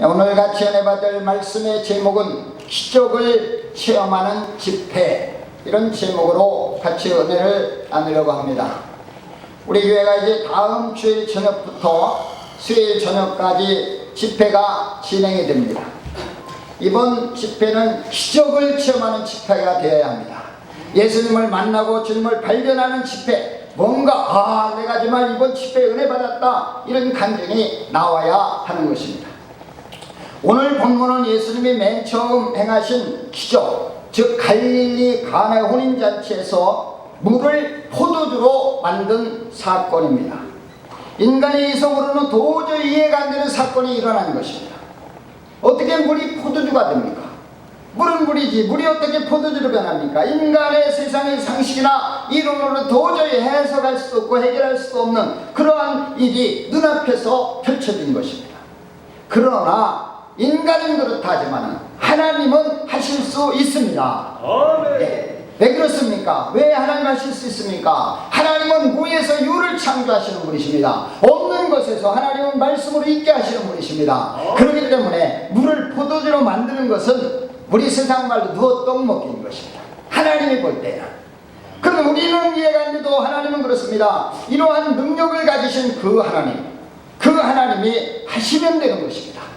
오늘 같이 은혜 받을 말씀의 제목은 기적을 체험하는 집회, 이런 제목으로 같이 은혜를 나누려고 합니다. 우리 교회가 이제 다음 주일 저녁부터 수요일 저녁까지 집회가 진행이 됩니다. 이번 집회는 기적을 체험하는 집회가 되어야 합니다. 예수님을 만나고 주님을 발견하는 집회, 뭔가 내가 정말 이번 집회에 은혜 받았다, 이런 감정이 나와야 하는 것입니다. 오늘 본문은 예수님이 맨 처음 행하신 기적, 즉 갈릴리 가나의 혼인잔치에서 물을 포도주로 만든 사건입니다. 인간의 이성으로는 도저히 이해가 안 되는 사건이 일어난 것입니다. 어떻게 물이 포도주가 됩니까? 물은 물이지 물이 어떻게 포도주로 변합니까? 인간의 세상의 상식이나 이론으로는 도저히 해석할 수도 없고 해결할 수도 없는 그러한 일이 눈앞에서 펼쳐진 것입니다. 그러나 인간은 그렇다지만 하나님은 하실 수 있습니다. 왜 그렇습니까? 왜 하나님 하실 수 있습니까? 하나님은 무에서 유를 창조하시는 분이십니다. 없는 것에서 하나님은 말씀으로 있게 하시는 분이십니다. 그렇기 때문에 물을 포도주로 만드는 것은 우리 세상 말로 누워 떡 먹기인 것입니다. 하나님이 볼 때는. 그럼 우리는 이해가 안 돼도 하나님은 그렇습니다. 이러한 능력을 가지신 그 하나님이 하시면 되는 것입니다.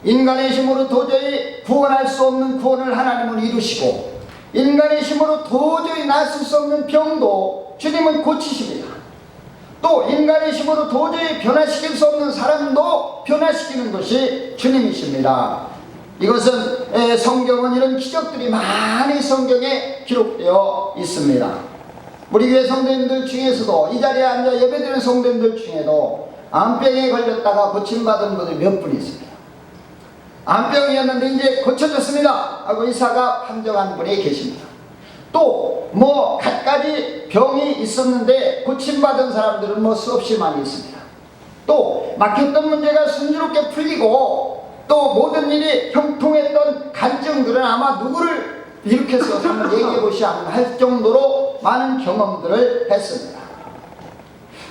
인간의 힘으로 도저히 구원할 수 없는 구원을 하나님은 이루시고, 인간의 힘으로 도저히 낫을 수 없는 병도 주님은 고치십니다. 또 인간의 힘으로 도저히 변화시킬 수 없는 사람도 변화시키는 것이 주님이십니다. 이것은 성경은 이런 기적들이 많이 성경에 기록되어 있습니다. 우리 교회 성도님들 중에서도, 이 자리에 앉아 예배드리는 성도님들 중에도 암병에 걸렸다가 고침받은 분들이 몇 분 있습니다. 암병이었는데 이제 고쳐졌습니다 하고 의사가 판정한 분이 계십니다. 또 갖가지 병이 있었는데 고침받은 사람들은 수없이 많이 있습니다. 또 막혔던 문제가 순조롭게 풀리고, 또 모든 일이 형통했던 간증들은 아마 누구를 일으켜서 한번 얘기해보시 할 정도로 많은 경험들을 했습니다.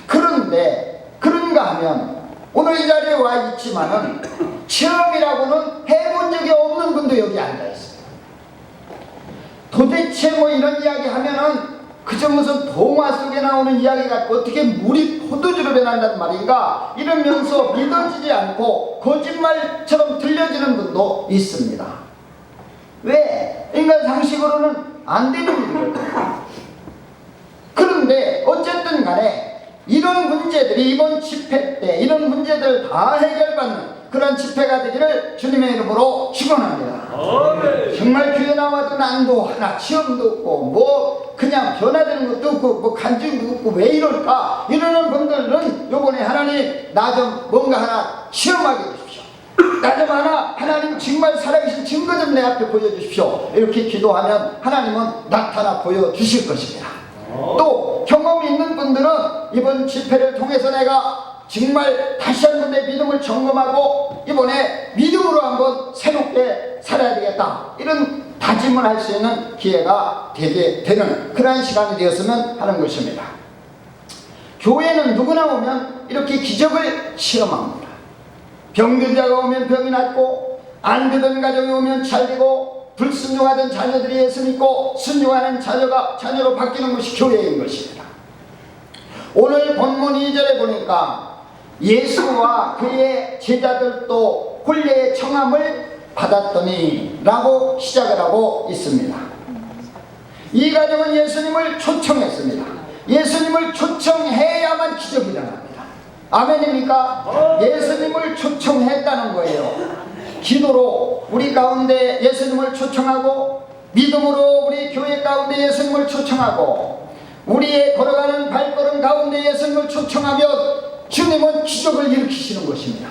그런데 그런가 하면 오늘 이 자리에 와 있지만은 체험이라고는 해본 적이 없는 분도 여기 앉아있어요. 도대체 이런 이야기 하면은 그저 무슨 동화 속에 나오는 이야기 같고 어떻게 물이 포도주로 변한다는 말인가, 이러면서 믿어지지 않고 거짓말처럼 들려지는 분도 있습니다. 왜? 인간 상식으로는 안 되는 일이거든요. 그런데 어쨌든 간에 이런 문제들이 이번 집회 때 이런 문제들 다 해결받는 그런 집회가 되기를 주님의 이름으로 축원합니다. 정말 교회 나와도 난도 하나, 시험도 없고 그냥 변화되는 것도 없고 간증도 없고 왜 이럴까 이러는 분들은 요번에 하나님 나 좀 뭔가 하나 시험하게 해주십시오. 나 좀 하나님 정말 살아계신 증거 좀 내 앞에 보여주십시오. 이렇게 기도하면 하나님은 나타나 보여주실 것입니다. 또 경험이 있는 분들은 이번 집회를 통해서 내가 정말 다시 한번 내 믿음을 점검하고 이번에 믿음으로 한번 새롭게 살아야 되겠다, 이런 다짐을 할 수 있는 기회가 되게 되는 그러한 시간이 되었으면 하는 것입니다. 교회는 누구나 오면 이렇게 기적을 체험합니다. 병든 자가 오면 병이 낫고, 안 되던 가정이 오면 잘 되고, 불순종하던 자녀들이 예수 믿고 순종하는 자녀로 바뀌는 것이 교회인 것입니다. 오늘 본문 2절에 보니까 예수와 그의 제자들도 혼례의 청함을 받았더니 라고 시작을 하고 있습니다. 이 가정은 예수님을 초청했습니다. 예수님을 초청해야만 기적이 일어납니다. 아멘입니까? 예수님을 초청했다는 거예요. 기도로 우리 가운데 예수님을 초청하고, 믿음으로 우리 교회 가운데 예수님을 초청하고, 우리의 걸어가는 발걸음 가운데 예수님을 초청하면 주님은 기적을 일으키시는 것입니다.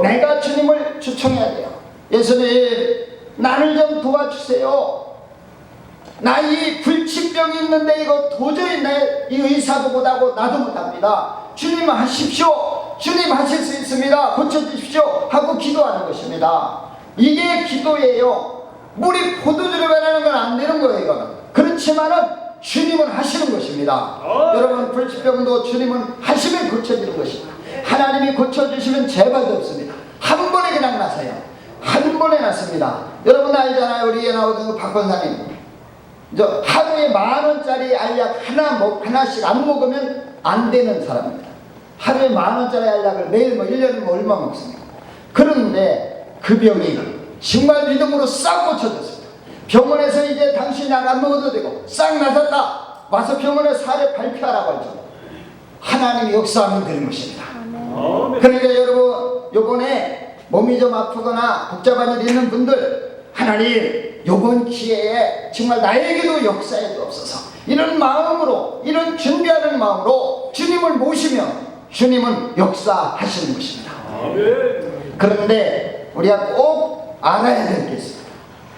내가 주님을 초청해야 돼요. 예수님, 나를 좀 도와주세요. 나 이 불치병이 있는데 이거 도저히 이 의사도 못하고 나도 못합니다. 주님 하십시오. 주님 하실 수 있습니다. 고쳐주십시오 하고 기도하는 것입니다. 이게 기도예요. 물이 포도주로 변하는 건 안 되는 거예요. 이거는. 그렇지만은 주님은 하시는 것입니다. 여러분, 불치병도 주님은 하시면 고쳐지는 것입니다. 하나님이 고쳐주시면 재발도 없습니다. 한 보내놨습니다. 여러분 알잖아요. 우리 에 나오던 그 박 권사님. 하루에 10,000원짜리 알약 하나씩 안 먹으면 안 되는 사람입니다. 하루에 10,000원짜리 알약을 매일 1년이면 얼마 먹습니까? 그런데 그 병이 정말 믿음으로 싹 고쳐졌습니다. 병원에서 이제 당신 약 안 먹어도 되고 싹 나섰다. 와서 병원에 사례 발표하라고 하죠. 하나님이 역사하면 되는 것입니다. 그러니까 여러분, 요번에 몸이 좀 아프거나 복잡한 일 있는 분들, 하나님 요번 기회에 정말 나에게도 역사에 없어서 이런 마음으로, 이런 준비하는 마음으로 주님을 모시면 주님은 역사하시는 것입니다. 그런데 우리가 꼭 알아야 될 게 있습니다.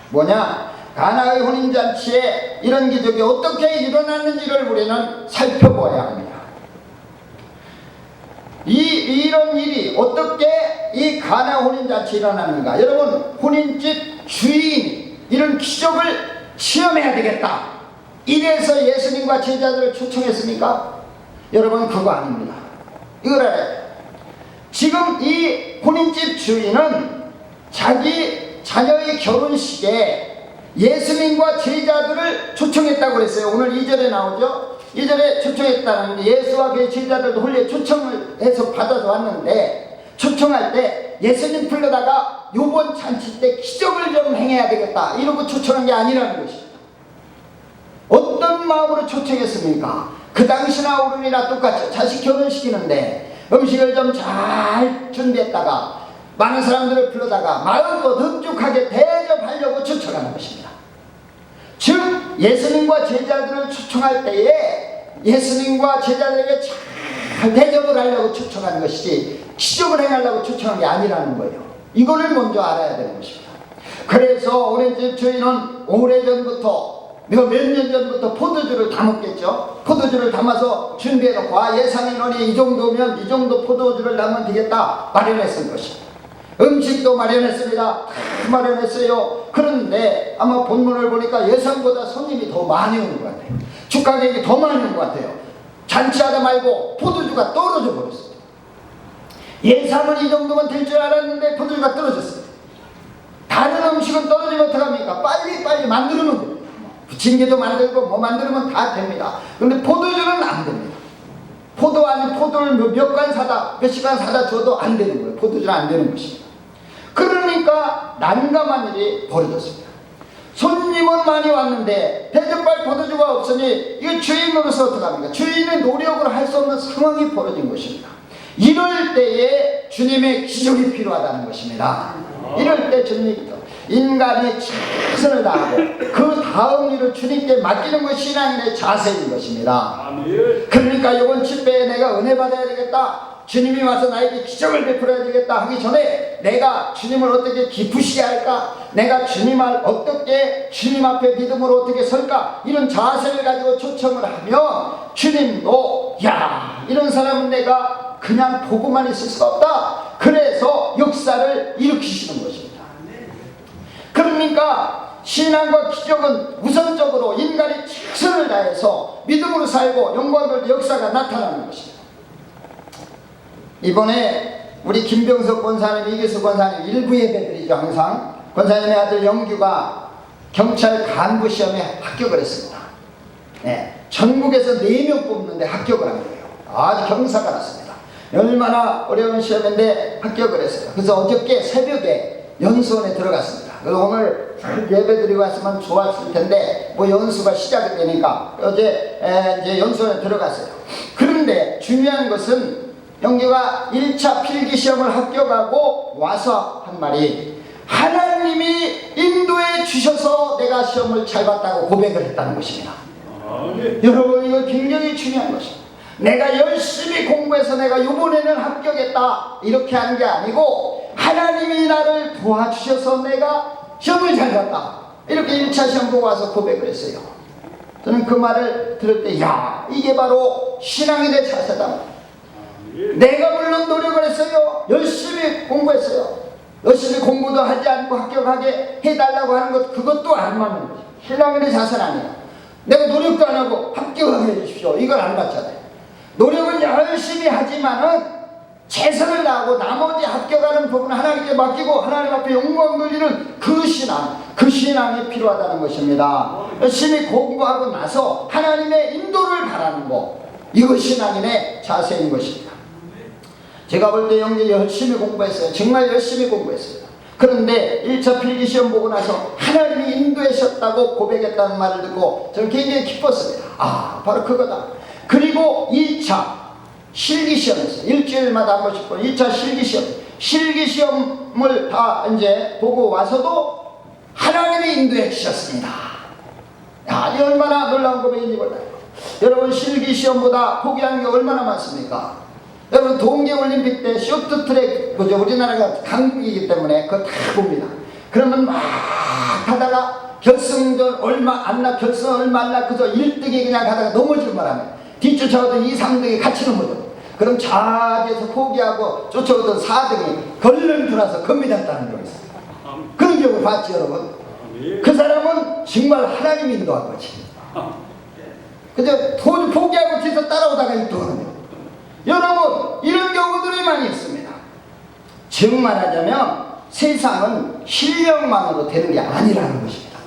뭐냐? 가나의 혼인잔치에 이런 기적이 어떻게 일어났는지를 우리는 살펴보아야 합니다. 이런 일이 어떻게 이 가나 혼인잔치 일어나는가? 여러분, 혼인집 주인이 이런 기적을 체험해야 되겠다, 이래서 예수님과 제자들을 초청했습니까? 여러분, 그거 아닙니다. 이걸 알아야 돼요. 지금 이 혼인집 주인은 자기 자녀의 결혼식에 예수님과 제자들을 초청했다고 그랬어요. 오늘 2절에 나오죠. 2절에 초청했다는 게 예수와 그의 제자들도 홀리에 초청을 해서 받아서 왔는데, 초청할 때 예수님 불러다가 요번 잔치 때 기적을 좀 행해야 되겠다 이러고 초청한 게 아니라는 것입니다. 어떤 마음으로 초청했습니까? 그 당시나 오늘이나 똑같죠. 자식 결혼시키는데 음식을 좀 잘 준비했다가 많은 사람들을 불러다가 마음껏 흡족하게 대접하려고 초청하는 것입니다. 즉 예수님과 제자들을 초청할 때에 예수님과 제자들에게 잘 대접을 하려고 초청하는 것이지 기적을 행하려고 초청한 게 아니라는 거예요. 이거를 먼저 알아야 되는 것입니다. 그래서 오렌지 주인은 오래전부터, 몇 년 전부터 포도주를 담았겠죠. 포도주를 담아서 준비해놓고 예상 인원이 이 정도면 이 정도 포도주를 담으면 되겠다 마련했을 것입니다. 음식도 마련했습니다. 다 마련했어요. 그런데 아마 본문을 보니까 예상보다 손님이 더 많이 오는 것 같아요. 축하객이 더 많이 오는 것 같아요. 잔치하다 말고 포도주가 떨어져 버렸어요. 예상은 이 정도면 될 줄 알았는데 포도주가 떨어졌어요. 다른 음식은 떨어지면 어떡합니까? 빨리 만들면 돼요. 부침개도 만들고 뭐 만들면 다 됩니다. 그런데 포도주는 안 됩니다. 포도 아닌 포도를 몇 간 사다, 몇 시간 사다 줘도 안 되는 거예요. 포도주는 안 되는 것입니다. 그러니까 난감한 일이 벌어졌습니다. 손님은 많이 왔는데 대접할 포도주가 없으니 이거 주인으로서 어떡합니까? 주인의 노력을 할 수 없는 상황이 벌어진 것입니다. 이럴 때에 주님의 기적이 필요하다는 것입니다. 이럴 때 주님이 인간이 최선을 다하고 그 다음 일을 주님께 맡기는 것이 신앙인의 자세인 것입니다. 그러니까 이번 집회에 내가 은혜 받아야 되겠다, 주님이 와서 나에게 기적을 베풀어야 되겠다 하기 전에 내가 주님을 어떻게 기쁘시게 할까, 내가 주님을 어떻게 주님 앞에 믿음으로 어떻게 설까, 이런 자세를 가지고 초청을 하면 주님도 야, 이런 사람은 내가 그냥 보고만 있을 수가 없다, 그래서 역사를 일으키시는 것입니다. 그러니까 신앙과 기적은 우선적으로 인간이 최선을 다해서 믿음으로 살고 영광을 역사가 나타나는 것입니다. 이번에 우리 김병석 권사님, 이기수 권사님 일부 예배드리죠. 항상 권사님의 아들 영규가 경찰 간부 시험에 합격을 했습니다. 네, 전국에서 4명 뽑는데 합격을 한 거예요. 아주 경사가 났습니다. 얼마나 어려운 시험인데 합격을 했어요. 그래서 어저께 새벽에 연수원에 들어갔습니다. 그래서 오늘 예배드리고 왔으면 좋았을 텐데 뭐 연수가 시작이 되니까 어제 이제 연수원에 들어갔어요. 그런데 중요한 것은 영규가 1차 필기시험을 합격하고 와서 한 말이, 하나님이 인도해 주셔서 내가 시험을 잘 봤다고 고백을 했다는 것입니다. 여러분, 이거 굉장히 중요한 것입니다. 내가 열심히 공부해서 내가 이번에는 합격했다 이렇게 하는 게 아니고, 하나님이 나를 도와주셔서 내가 시험을 잘 봤다 이렇게 1차 시험 보고 와서 고백을 했어요. 저는 그 말을 들을 때 야, 이게 바로 신앙인의 자세다. 내가 물론 노력을 했어요. 열심히 공부했어요. 열심히 공부도 하지 않고 합격하게 해달라고 하는 것, 그것도 안 맞는 거죠. 신앙인의 자세는 아니에요. 내가 노력도 안 하고 합격하게 해주십시오, 이걸 안 받잖아요. 노력은 열심히 하지만은 최선을 다하고 나머지 합격하는 부분은 하나님께 맡기고 하나님 앞에 영광 돌리는 그 신앙이 필요하다는 것입니다. 열심히 공부하고 나서 하나님의 인도를 바라는 것, 이거 신앙인의 자세인 것입니다. 제가 볼 때 영재 열심히 공부했어요. 정말 열심히 공부했어요. 그런데 1차 필기시험 보고 나서 하나님이 인도하셨다고 고백했다는 말을 듣고 저는 굉장히 기뻤습니다. 아, 바로 그거다. 그리고 2차 실기시험에서 일주일마다 한 번씩 보는 2차 실기시험을 다 이제 보고 와서도 하나님이 인도해 주셨습니다. 야, 이 얼마나 놀라운 고백인지 몰라요. 여러분, 실기시험보다 포기하는 게 얼마나 많습니까? 여러분, 동계올림픽 때 쇼트트랙, 그죠? 우리나라가 강국이기 때문에 그거 다 봅니다. 그러면 막 하다가 결승전 얼마 안 나, 결승 얼마 안 나, 그저 1등이 그냥 가다가 넘어질 만하면 뒤쫓아오던 2, 3등이 같이 넘어져. 그럼 좌에서 포기하고 쫓아오던 4등이 걸른 들어와서 금메달따는 거 있어요. 그런 경우 봤지, 여러분? 그 사람은 정말 하나님이 인도한 거지. 그저 포기하고 뒤에서 따라오다가 인도하는 거예요. 여러분, 이런 경우들이 많이 있습니다. 즉 말하자면 세상은 실력만으로 되는 게 아니라는 것입니다.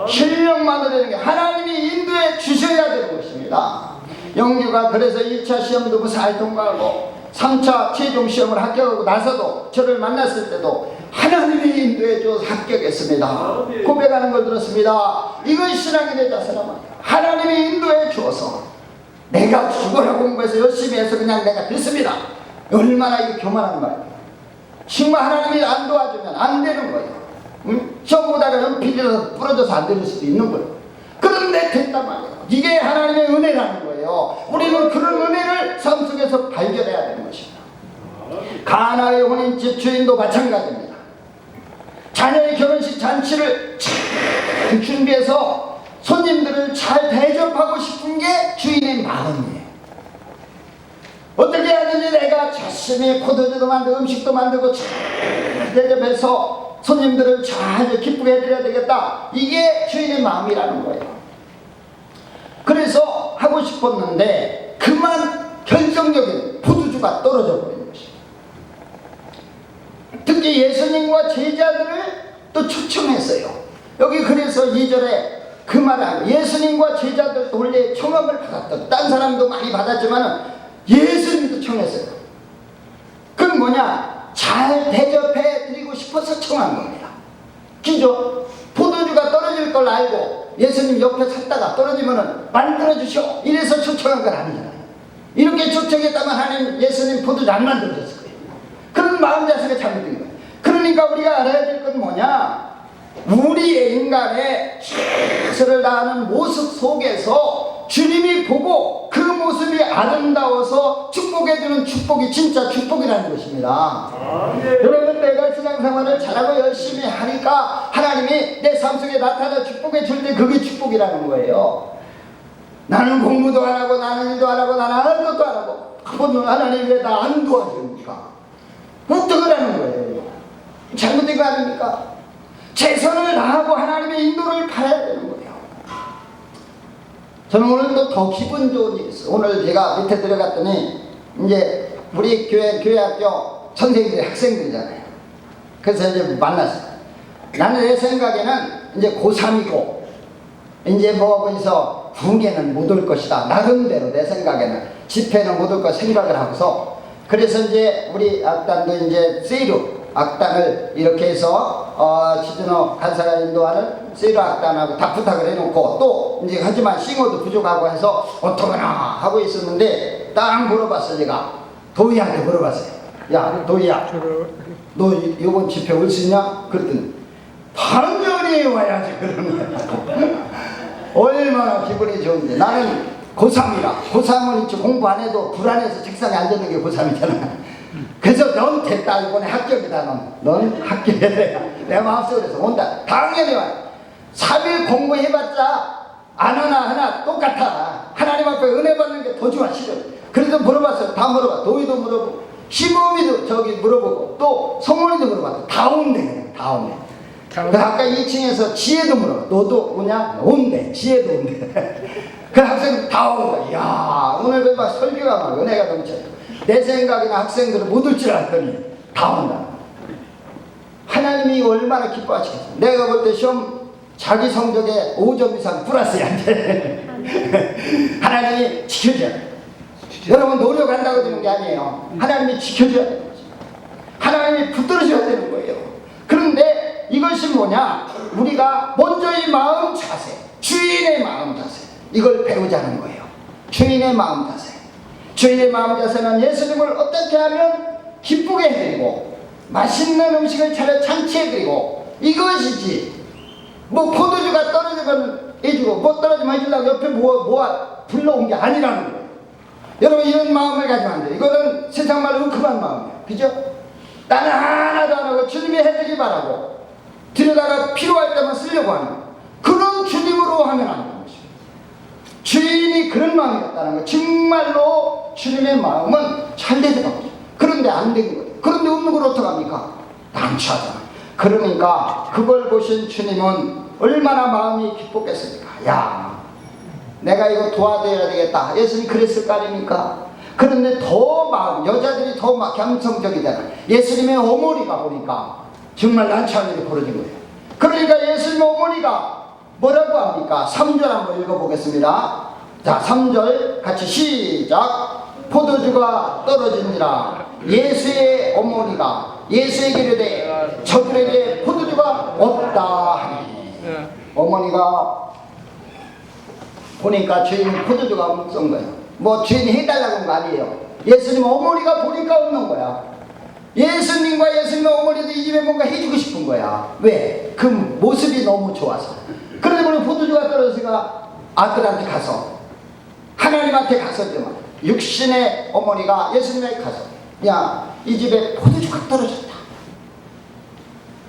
실력만으로 되는 게 하나님이 인도해 주셔야 되는 것입니다. 영규가 그래서 2차 시험도 무사히 통과하고 3차 최종 시험을 합격하고 나서도 저를 만났을 때도 하나님이 인도해 줘서 합격했습니다. 고백하는 걸 들었습니다. 이건 신앙인의 자세란 말이야. 하나님이 인도해 주어서 내가 죽어라 공부해서 열심히 해서 그냥 내가 됐습니다. 얼마나 이게 교만한 말이에요. 정말 하나님이 안 도와주면 안 되는 거예요. 시험 보다가 연필이라서 부러져서 안 되는 수도 있는 거예요. 그런데 됐단 말이에요. 이게 하나님의 은혜라는 거예요. 우리는 그런 은혜를 삶 속에서 발견해야 되는 것입니다. 가나의 혼인집 주인도 마찬가지입니다. 자녀의 결혼식 잔치를 잘 준비해서 손님들을 잘 대접하고 싶은 게 주인의 마음이에요. 어떻게 하든지 내가 열심히 포도주도 만들고 음식도 만들고 잘 대접해서 손님들을 잘 기쁘게 해드려야 되겠다. 이게 주인의 마음이라는 거예요. 그래서 하고 싶었는데 그만 결정적인 포도주가 떨어져 버린 것입니다. 특히 예수님과 제자들을 또 초청했어요. 여기 그래서 2절에 그 말은 예수님과 제자들도 원래 청함을 받았던, 딴 사람도 많이 받았지만 예수님도 청했어요. 그건 뭐냐? 잘 대접해 드리고 싶어서 청한 겁니다. 그죠? 포도주가 떨어질 걸 알고 예수님 옆에 섰다가 떨어지면은 만들어 주시오 이래서 초청한 건 아니잖아요. 이렇게 초청했다면 하나님 예수님 포도주 안 만들어줬을 거예요. 그런 마음 자세가 잘못된 거예요. 그러니까 우리가 알아야 될 건 뭐냐? 우리의 인간의 최선을 다하는 모습 속에서 주님이 보고 그 모습이 아름다워서 축복해주는 축복이 진짜 축복이라는 것입니다. 여러분, 내가 신앙생활을 잘하고 열심히 하니까 하나님이 내 삶 속에 나타나 축복해 줄 때 그게 축복이라는 거예요. 나는 공부도 안 하고 나는 일도 안 하고 나는 아무것도 안 하고 하나님이 왜 나 안 도와줍니까? 어떡하라는 거예요? 잘못된 거 아닙니까? 최선을 다하고 하나님의 인도를 봐야 되는 거예요. 저는 오늘 또 더 기분 좋은 일이 있어요. 오늘 제가 밑에 들어갔더니 이제 우리 교회학교 선생님들이 학생들이잖아요. 그래서 이제 만났어요. 나는 내 생각에는 이제 고3이고 이제 뭐 거기서 훈계는 못 올 것이다. 나름대로 내 생각에는 집회는 못 올 거 생각을 하고서 그래서 이제 우리 악단도 이제 세이로 악단을 이렇게 해서 지준호 간사가 인도하는 세이로 악단하고 다 부탁을 해놓고 또 이제 하지만 싱어도 부족하고 해서 어떡하나 하고 있었는데 딱 물어봤어. 제가 도희한테 물어봤어요. 야 도희야, 너 이번 집회 올 수 있냐? 그랬더니 당연히 와야지 그러는 거야. 얼마나 기분이 좋은데. 나는 고3이라 고3은 이제 공부 안 해도 불안해서 책상에 앉는 게 고3이잖아. 그래서 넌 됐다, 이번에 합격이다. 넌 합격해야 돼. 내 마음속에서 온다. 당연히 와. 3일 공부해봤자 안 하나 똑같아. 하나님 앞에 은혜 받는 게 더 좋아. 싫어. 그래서 물어봤어요. 다 물어봐. 도희도 물어보고 시범이도 저기 물어보고 또 성원이도 물어봤어. 다 온대. 그냥 다 온대. 그 아까 2층에서 지혜도 물어봐. 너도 오냐? 온대. 지혜도 온대. 그 학생 다 온다. 이야, 오늘 막 설교가 막 은혜가 넘쳐요. 내 생각이나 학생들은 못 올 줄 알았더니 다 온다. 하나님이 얼마나 기뻐하시겠어. 내가 볼 때 시험 자기 성적에 5점 이상 플러스야. 하나님이 지켜줘야 돼. 여러분 노력한다고 되는 게 아니에요. 하나님이 지켜줘야 되는 거죠. 하나님이 붙들어줘야 되는 거예요. 그런데 이것이 뭐냐? 우리가 먼저 이 마음 자세, 주인의 마음 자세, 이걸 배우자는 거예요. 주인의 마음 자세. 주인의 마음 자세는 예수님을 어떻게 하면 기쁘게 해드리고 맛있는 음식을 차려 잔치해드리고 이것이지. 뭐 포도주가 떨어지면 해주고 못 떨어지면 해주려고 옆에 모아 불러온 게 아니라는 거예요. 여러분 이런 마음을 가지면 안 돼요. 이거는 세상 말로 웅큼한 마음이에요. 그죠? 나는 하나도 안 하고 주님이 해주기 바라고 들여다가 필요할 때만 쓰려고 하는 그런 주님으로 하면 안 되는 것입니다. 주인이 그런 마음이었다는 거. 정말로 주님의 마음은 잘 되더라고요. 그런데 안 된 거예요. 그런데 없는 걸 어떡합니까? 난처하잖아. 그러니까 그걸 보신 주님은 얼마나 마음이 기뻤겠습니까? 야, 내가 이거 도와드려야 되겠다. 예수님이 그랬을 거 아닙니까? 그런데 더 마음, 여자들이 더 막 감성적이잖아요. 예수님의 어머니가 보니까 정말 난처한 일이 벌어진 거예요. 그러니까 예수님의 어머니가 뭐라고 합니까? 3절 한번 읽어보겠습니다. 자, 3절 같이 시작. 포도주가 떨어지니라. 예수의 어머니가 예수에게 이르되 저들에게 포도주가 없다 하니. 어머니가 보니까 주인이 포도주가 없는 거예요. 뭐 주인이 해달라고 한 거 아니에요. 예수님 어머니가 보니까 없는 거야. 예수님과 예수님의 어머니도 이 집에 뭔가 해주고 싶은 거야. 왜? 그 모습이 너무 좋아서. 그런데 우리 포도주가 떨어지니까 아들한테 가서 하나님한테 가서 육신의 어머니가 예수님에게 가서 야, 이 집에 포도주가 떨어졌다.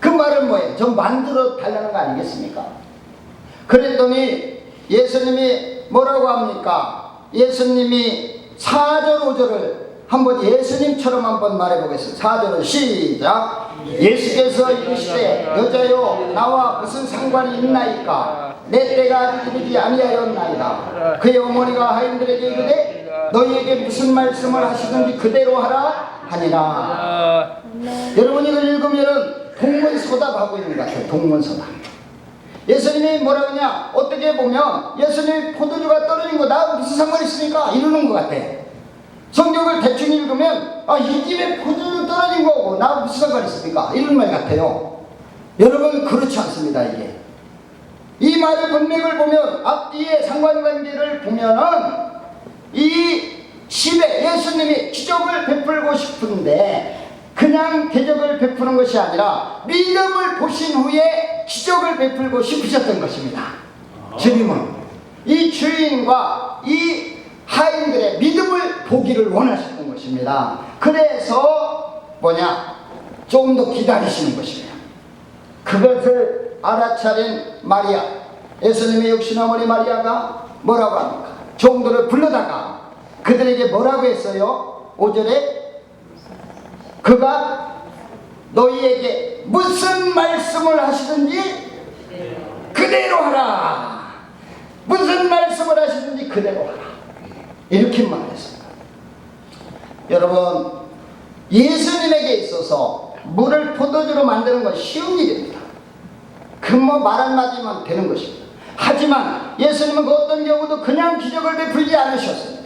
그 말은 뭐예요? 좀 만들어 달라는 거 아니겠습니까? 그랬더니 예수님이 뭐라고 합니까? 예수님이 4절 5절을 한번 예수님처럼 한번 말해보겠습니다. 4절은 시작. 예수께서 이르시되 여자여 나와 무슨 상관이 있나이까? 내 때가 아직 이르지 아니하였나이다. 그의 어머니가 하인들에게 이르되 너희에게 무슨 말씀을 하시든지 그대로 하라 하니라. 여러분 이걸 읽으면 동문서답하고 있는 것 같아요. 동문서답. 예수님이 뭐라 그러냐? 어떻게 보면 예수님이 포도주가 떨어진 거 나하고 무슨 상관이 있습니까? 이러는 것 같아. 성경을 대충 읽으면 이 집에 포도주 떨어진 거고 나하고 무슨 상관이 있습니까? 이런 말 같아요. 여러분 그렇지 않습니다. 이게 이 말의 문맥을 보면 앞뒤의 상관관계를 보면은 이 집에 예수님이 기적을 베풀고 싶은데 그냥 기적을 베푸는 것이 아니라 믿음을 보신 후에 기적을 베풀고 싶으셨던 것입니다. 주님은 이 주인과 이 하인들의 믿음을 보기를 원하셨던 것입니다. 그래서 뭐냐? 조금 더 기다리시는 것입니다. 그것을 알아차린 마리아, 예수님의 육신 어머니 마리아가 뭐라고 합니까? 종들을 불러다가 그들에게 뭐라고 했어요? 5절에 그가 너희에게 무슨 말씀을 하시든지 그대로 하라. 무슨 말씀을 하시든지 그대로 하라. 이렇게 말했습니다. 여러분 예수님에게 있어서 물을 포도주로 만드는 건 쉬운 일입니다. 그 뭐 말 한마디면 되는 것입니다. 하지만 예수님은 그 어떤 경우도 그냥 기적을 베풀지 않으셨습니다.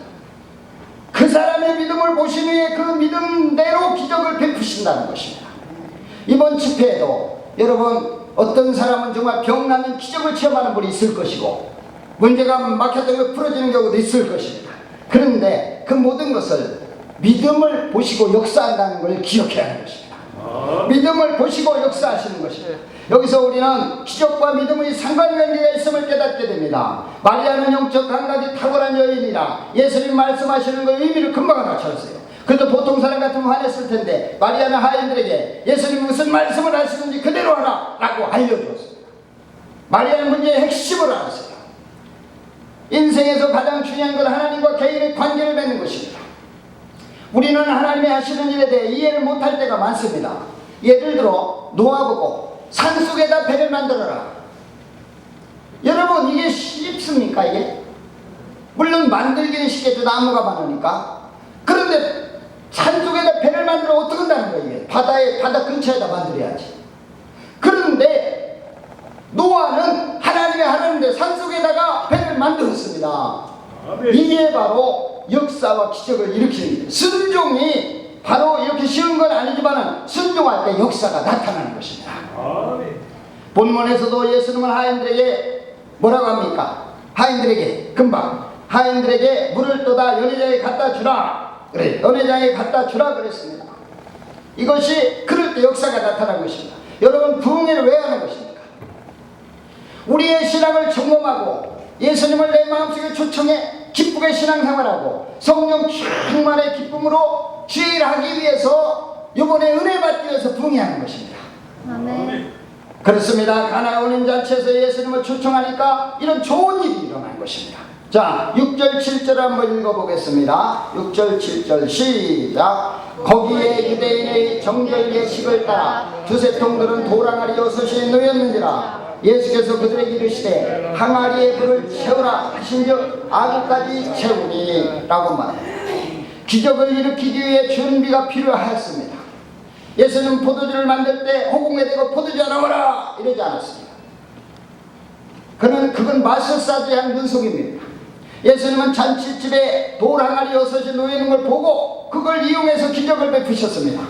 그 사람의 믿음을 보신 후에 그 믿음대로 기적을 베푸신다는 것입니다. 이번 집회에도 여러분 어떤 사람은 정말 병나는 기적을 체험하는 분이 있을 것이고 문제가 막혔던 게 풀어지는 경우도 있을 것입니다. 그런데 그 모든 것을 믿음을 보시고 역사한다는 걸 기억해야 하는 것입니다. 믿음을 보시고 역사하시는 것입니다. 여기서 우리는 기적과 믿음의 상관관계가 있음을 깨닫게 됩니다. 마리아는 영적 감각이 탁월한 여인이라 예수님 말씀하시는 그 의미를 금방 알아차렸어요. 그래도 보통 사람 같으면 화냈을 텐데 마리아는 하인들에게 예수님 무슨 말씀을 하시는지 그대로 하라 라고 알려주었습니다. 마리아는 문제의 핵심을 알았어요. 인생에서 가장 중요한 건 하나님과 개인의 관계를 맺는 것입니다. 우리는 하나님이 하시는 일에 대해 이해를 못할 때가 많습니다. 예를 들어 놓아보고 산속에다 배를 만들어라. 여러분 이게 쉽습니까? 이게 물론 만들기는 쉽겠죠. 나무가 많으니까. 그런데 산속에다 배를 만들어 어떻게 한다는 거예요? 바다 근처에다 만들어야지. 그런데 노아는 하나님의 하나님인데 산속에다가 배를 만들었습니다. 이게 바로 역사와 기적을 일으키는 거예요. 순종이 바로 이렇게 쉬운 건 아니지만 순종할 때 역사가 나타나는 것입니다. 본문에서도 예수님은 하인들에게 뭐라고 합니까? 하인들에게 금방 하인들에게 물을 떠다 연회장에 갖다 주라. 그래, 연회장에 갖다 주라 그랬습니다. 이것이 그럴 때 역사가 나타난 것입니다. 여러분, 부흥회를 왜 하는 것입니까? 우리의 신앙을 점검하고 예수님을 내 마음속에 초청해 기쁘게 신앙생활하고 성령 충만의 기쁨으로 주일하기 위해서 이번에 은혜 받기 위해서 부흥회하는 것입니다. 아멘. 그렇습니다. 가나 혼인 잔치에서 예수님을 초청하니까 이런 좋은 일이 일어난 것입니다. 자, 6절 7절 한번 읽어보겠습니다. 6절 7절 시작. 거기에 유대인의 정결 예식을 따라 두세 통들은 도랑아리 6이 놓였는지라. 예수께서 그들에게 이르시되 항아리에 불을 채우라 하신즉 아구까지 채우니 라고 말합니다. 기적을 일으키기 위해 준비가 필요하였습니다. 예수님 포도주를 만들 때 호공에 대고 포도주 나와라 이러지 않았습니다. 그건 마술사들의 눈속임입니다. 예수님은 잔치집에 돌 항아리 6이 놓이는 걸 보고 그걸 이용해서 기적을 베푸셨습니다.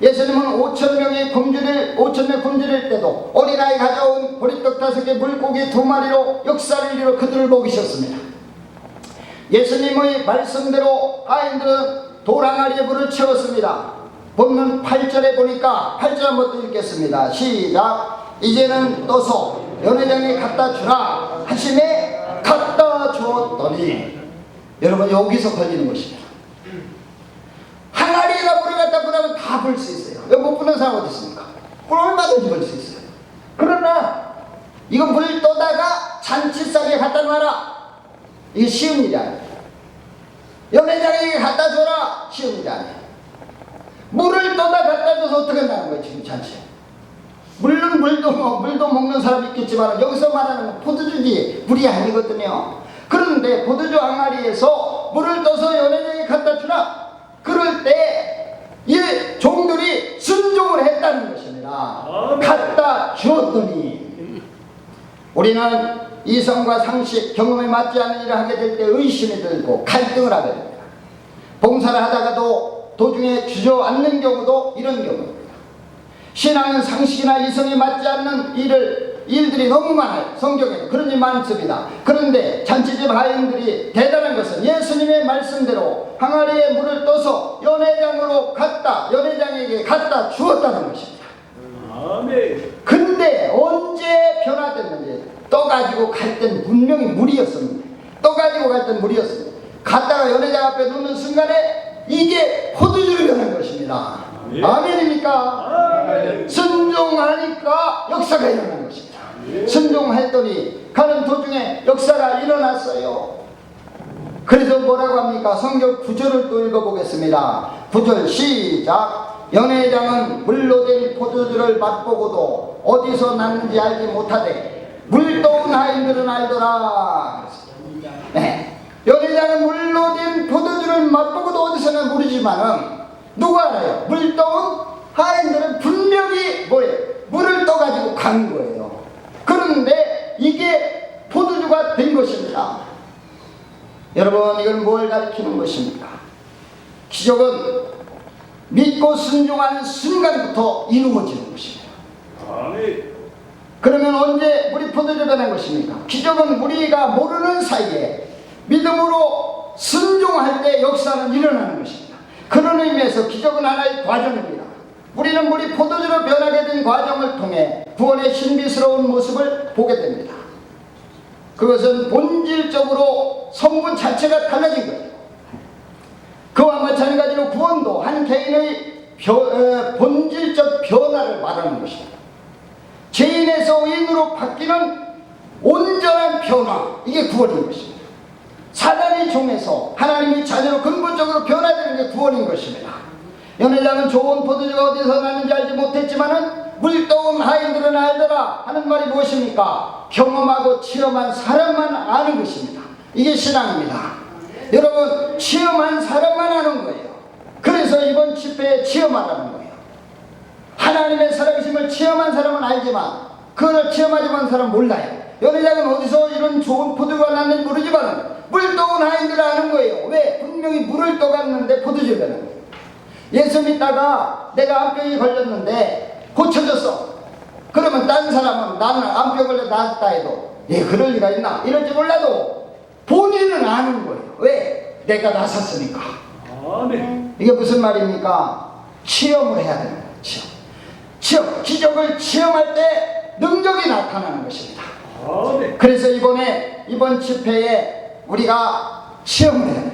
예수님은 5,000명의 굶주릴 때도 어린아이 가져온 보리떡 5개 물고기 2마리로 역사를 이루어 그들을 먹이셨습니다. 예수님의 말씀대로 하인들은 돌 항아리에 물을 채웠습니다. 본문 8절에 보니까 8절 한번 또 읽겠습니다. 시작. 이제는 떠서 연회장에 갖다 주라 하심에 갖다 주었더니. 여러분, 여기서 걸리는 것입니다. 항아리에다 물을 갖다 부으면 다 불 수 있어요. 여기 못 부는 사람 어디 있습니까? 물 얼마든지 불 수 있어요. 그러나 이거 물 떠다가 잔치상에 갖다 놔라, 이게 쉬운 일이 아니에요. 연회장에 갖다 줘라, 쉬운 일이 아니에요. 물을 떠다 갖다 줘서 어떻게 한다는 거예요, 지금 잔치에. 물론 물도 먹는 사람이 있겠지만 여기서 말하는 건 포도주지 물이 아니거든요. 그런데 포도주 항아리에서 물을 떠서 연회장에 갖다 주라. 그럴 때 이 종들이 순종을 했다는 것입니다. 갖다 주었더니. 우리는 이성과 상식, 경험에 맞지 않는 일을 하게 될 때 의심이 들고 갈등을 하게 됩니다. 봉사를 하다가도 도중에 주저앉는 경우도 이런 경우입니다. 신앙은 상식이나 이성에 맞지 않는 일들이 너무 많아요. 성경에도 그런 일이 많습니다. 그런데 잔치집 하인들이 대단한 것은 예수님의 말씀대로 항아리에 물을 떠서 연회장에게 갖다 주었다는 것입니다. 근데 언제 변화됐는지, 떠가지고 갈 땐 분명히 물이었습니다. 갖다가 연회장 앞에 놓는 순간에 이게 포도주로 변한 것입니다. 아멘입니까? 순종하니까 역사가 일어난 것입니다. 순종했더니 가는 도중에 역사가 일어났어요. 그래서 뭐라고 합니까? 성경 9절을 또 읽어보겠습니다. 9절 시작. 연회장은 물로 된 포도주를 맛보고도 어디서 났는지 알지 못하되 물떠온 하인들은 알더라. 네. 연회장은 물로 된 포도주를 맛보고도 어디서 났는지 모르지만은 누가 알아요? 물떠온 하인들은 분명히 물을 떠가지고 간 거예요. 그런데 이게 포도주가 된 것입니다. 여러분, 이걸 뭘 가리키는 것입니까? 기적은 믿고 순종하는 순간부터 이루어지는 것입니다. 그러면 언제 물이 포도주가 된 것입니까? 기적은 우리가 모르는 사이에 믿음으로 순종할 때 역사는 일어나는 것입니다. 그런 의미에서 기적은 하나의 과정입니다. 우리는 물이 포도주로 변하게 된 과정을 통해 구원의 신비스러운 모습을 보게 됩니다. 그것은 본질적으로 성분 자체가 달라진 거예요. 그와 마찬가지로 구원도 한 개인의 본질적 변화를 말하는 것입니다. 죄인에서 의인으로 바뀌는 온전한 변화, 이게 구원인 것입니다. 사단의 종에서 하나님의 자녀로 근본적으로 변화되는 게 구원인 것입니다. 연회장은 좋은 포도주가 어디서 나는지 알지 못했지만은 물떠온 하인들은 알더라 하는 말이 무엇입니까? 경험하고 체험한 사람만 아는 것입니다. 이게 신앙입니다. 여러분, 체험한 사람만 아는 거예요. 그래서 이번 집회에 체험하라는 거예요. 하나님의 살아계심을 체험한 사람은 알지만 그걸 체험하지 못한 사람은 몰라요. 연회장은 어디서 이런 좋은 포도주가 났는지 모르지만 물 떠온 하인들을 아는 거예요. 왜? 분명히 물을 떠갔는데 포도주를 내는 거예요. 예수 믿다가 내가 암병이 걸렸는데 고쳐졌어. 그러면 딴 사람은 나는 암병 걸려 나았다 해도 그럴 리가 있나? 이럴지 몰라도 본인은 아는 거예요. 왜? 내가 나섰으니까. 아멘. 이게 무슨 말입니까? 체험을 해야 되는 거예요. 체험. 기적을 체험할 때 능력이 나타나는 것입니다. 아멘. 그래서 이번 집회에 우리가 체험을 해야 돼요.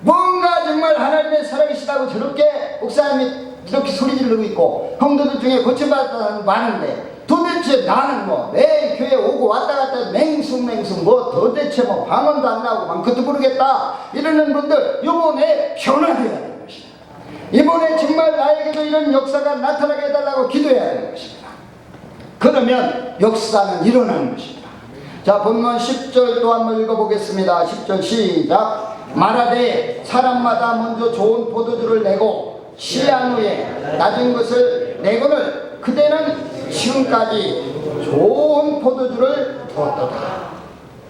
뭔가 정말 하나님의 살아계시다고 저렇게 목사님이 이렇게 소리 지르고 있고 형도들 중에 고침받았다는 사람 많은데 도대체 나는 내 교회 오고 왔다 갔다 맹숭맹숭 도대체 방언도 안 나오고 그것도 모르겠다 이러는 분들 이번에 변화되어야 되는 것입니다. 이번에 정말 나에게도 이런 역사가 나타나게 해달라고 기도해야 되는 것입니다. 그러면 역사는 일어나는 것입니다. 자, 본문 10절 또 한번 읽어보겠습니다. 10절 시작. 말하되 사람마다 먼저 좋은 포도주를 내고 시한 후에 낮은 것을 내거늘 그대는 지금까지 좋은 포도주를 두었도다.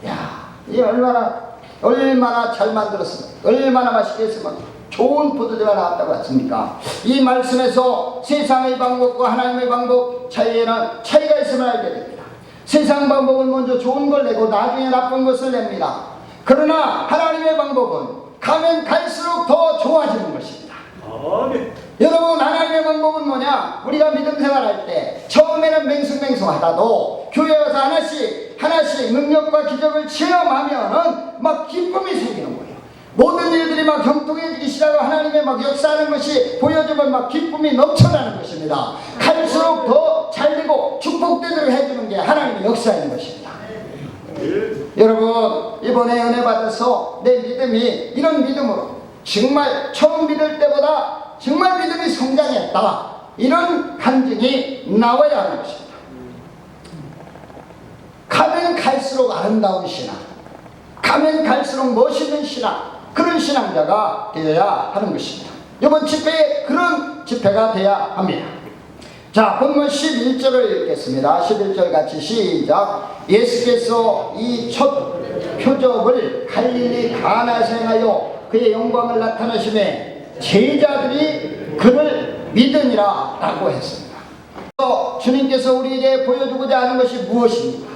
야, 이 얼마나 잘 만들었습니까? 얼마나 맛있게 했으면 좋은 포도주가 나왔다고 했습니까? 이 말씀에서 세상의 방법과 하나님의 방법 차이가 있음을 알게 됩니다. 세상 방법은 먼저 좋은 걸 내고 나중에 나쁜 것을 냅니다. 그러나 하나님의 방법은 가면 갈수록 더 좋아지는 것입니다. 아멘. 여러분, 하나님의 방법은 뭐냐? 우리가 믿음 생활할 때 처음에는 맹숭맹숭하다도 교회 와서 하나씩 능력과 기적을 체험하면은 기쁨이 생기는 거예요. 모든 일들이 형통해지기 시작하고 하나님의 역사하는 것이 보여주면 기쁨이 넘쳐나는 것입니다. 갈수록 더 잘되고 축복되도록 해주는 게 하나님의 역사인 것입니다. 여러분, 이번에 은혜 받아서 내 믿음이 이런 믿음으로 정말 처음 믿을 때보다 정말 믿음이 성장했다, 이런 간증이 나와야 하는 것입니다. 가면 갈수록 아름다운 신앙, 가면 갈수록 멋있는 신앙, 그런 신앙자가 되어야 하는 것입니다. 이번 집회에 그런 집회가 되어야 합니다. 자, 본문 11절을 읽겠습니다. 11절 같이 시작. 예수께서 이 첫 표적을 갈릴리 가나에서 행하여 그의 영광을 나타내심에 제자들이 그를 믿으니라 라고 했습니다. 주님께서 우리에게 보여주고자 하는 것이 무엇입니까?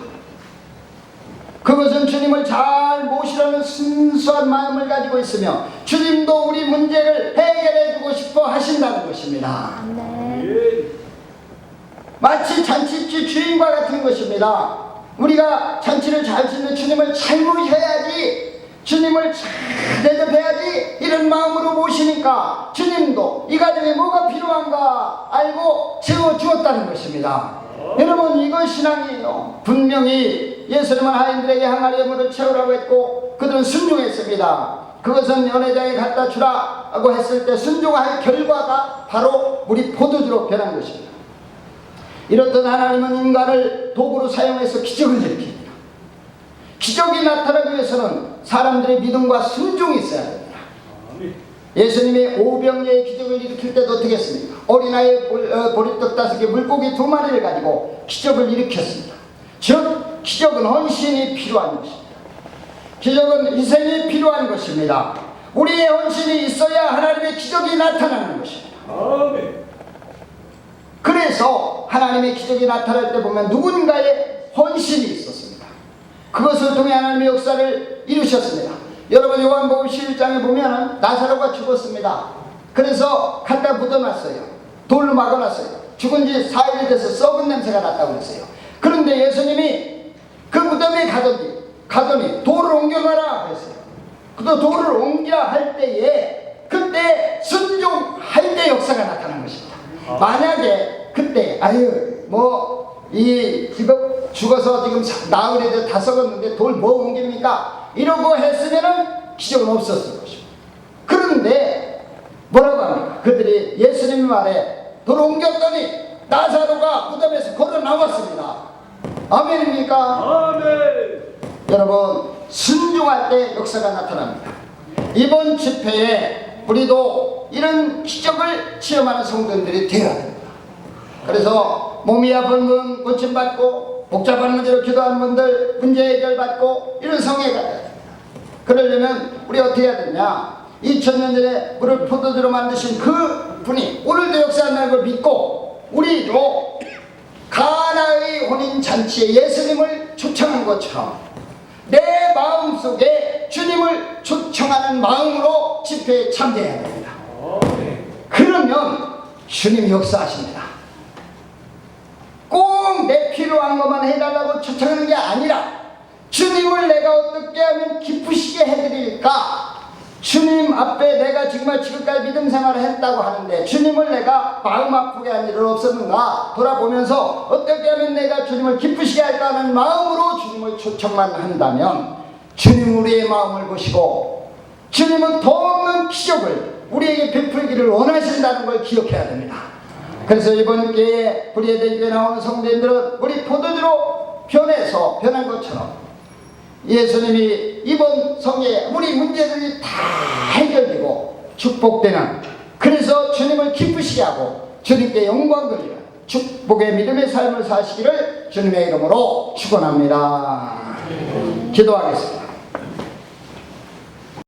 그것은 주님을 잘 모시라는 순수한 마음을 가지고 있으며 주님도 우리 문제를 해결해 주고 싶어 하신다는 것입니다. 마치 잔치집 주인과 같은 것입니다. 우리가 잔치를 잘 짓는 주님을 잘 모셔야지, 주님을 잘 대접해야지, 이런 마음으로 모시니까 주님도 이 가정에 뭐가 필요한가 알고 채워주었다는 것입니다. 여러분, 이건 신앙이에요. 분명히 예수님은 하인들에게 항아리에 채우라고 했고 그들은 순종했습니다. 그것은 연회장에 갖다 주라고 했을 때 순종할 결과가 바로 우리 포도주로 변한 것입니다. 이렇듯 하나님은 인간을 도구로 사용해서 기적을 일으킵니다. 기적이 나타나기 위해서는 사람들의 믿음과 순종이 있어야 됩니다. 예수님이 오병이의 기적을 일으킬 때도 어떻게 했습니까? 어린아이의 보리떡 5개, 물고기 2마리를 가지고 기적을 일으켰습니다. 즉, 기적은 헌신이 필요한 것입니다. 기적은 희생이 필요한 것입니다. 우리의 헌신이 있어야 하나님의 기적이 나타나는 것입니다. 아멘. 그래서 하나님의 기적이 나타날 때 보면 누군가의 헌신이 있었습니다. 그것을 통해 하나님의 역사를 이루셨습니다. 여러분, 요한복음 11장에 보면 나사로가 죽었습니다. 그래서 갖다 묻어놨어요. 돌로 막아놨어요. 죽은 지 4일이 돼서 썩은 냄새가 났다고 그랬어요. 그런데 예수님이 그 무덤에 가더니 돌을 옮겨놔라 그랬어요. 그 돌을 옮겨야 할 때에 그때 순종할 때 역사가 나타난 것입니다. 만약에 그때 이 죽어서 지금 나흘에 다 썩었는데 돌 뭐 옮깁니까? 이러고 했으면은 기적은 없었을 것입니다. 그런데 뭐라고 합니까? 그들이 예수님 말에 돌 옮겼더니 나사로가 무덤에서 걸어 나왔습니다. 아멘입니까? 아멘. 여러분, 순종할 때 역사가 나타납니다. 이번 집회에 우리도 이런 기적을 체험하는 성도들이 되어야 됩니다. 그래서 몸이 아픈 분 고침받고 복잡한 문제로 기도하는 분들 문제 해결받고 이런 성회가 돼요. 그러려면 우리 어떻게 해야 되냐? 2000년 전에 물을 포도주로 만드신 그 분이 오늘도 역사한다는 걸 믿고 우리도 가나의 혼인잔치에 예수님을 초청한 것처럼 내 마음속에 주님을 초청하는 마음으로 집회에 참여해야 됩니다. 그러면 주님이 역사하십니다. 꼭 내 필요한 것만 해달라고 초청하는 게 아니라 주님을 내가 어떻게 하면 기쁘시게 해드릴까? 주님 앞에 내가 정말 지금까지 믿음 생활을 했다고 하는데 주님을 내가 마음 아프게 한 일은 없었는가 돌아보면서 어떻게 하면 내가 주님을 기쁘시게 할까 하는 마음으로 주님을 초청만 한다면 주님 우리의 마음을 보시고 주님은 더 없는 기적을 우리에게 베풀기를 원하신다는 걸 기억해야 됩니다. 그래서 이번 기회에 불의의 교회 나오는 성도님들은 우리 포도주로 변한 것처럼 예수님이 이번 성회에 우리 문제들이 다 해결되고 축복되는, 그래서 주님을 기쁘시게 하고 주님께 영광 돌리는 축복의 믿음의 삶을 사시기를 주님의 이름으로 축원합니다. 기도하겠습니다.